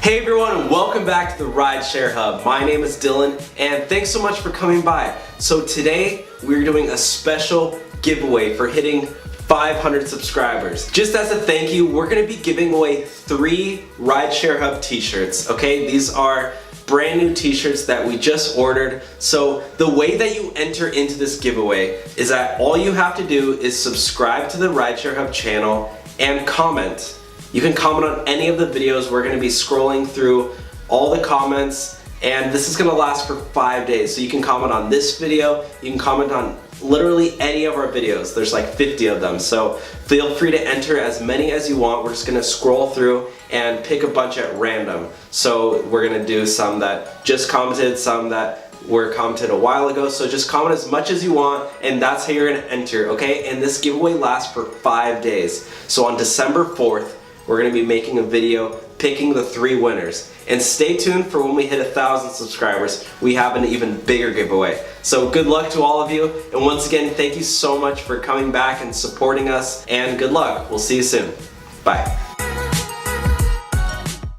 Hey everyone, and welcome back to the Rideshare Hub. My name is Dylan, and thanks so much for coming by. So today, we're doing a special giveaway for hitting 500 subscribers. Just as a thank you, we're gonna be giving away 3 Rideshare Hub t-shirts, okay? These are brand new t-shirts that we just ordered. So the way that you enter into this giveaway is that all you have to do is subscribe to the Rideshare Hub channel and comment. You can comment on any of the videos. We're gonna be scrolling through all the comments, and this is gonna last for 5 days. So you can comment on this video, you can comment on literally any of our videos. There's like 50 of them, so feel free to enter as many as you want. We're just gonna scroll through and pick a bunch at random. So we're gonna do some that just commented, some that were commented a while ago, so just comment as much as you want, and that's how you're gonna enter, okay? And this giveaway lasts for 5 days. So on December 4th, we're gonna be making a video picking the 3 winners. And stay tuned for when we hit 1,000 subscribers. We have an even bigger giveaway. So good luck to all of you. And once again, thank you so much for coming back and supporting us. And good luck. We'll see you soon. Bye.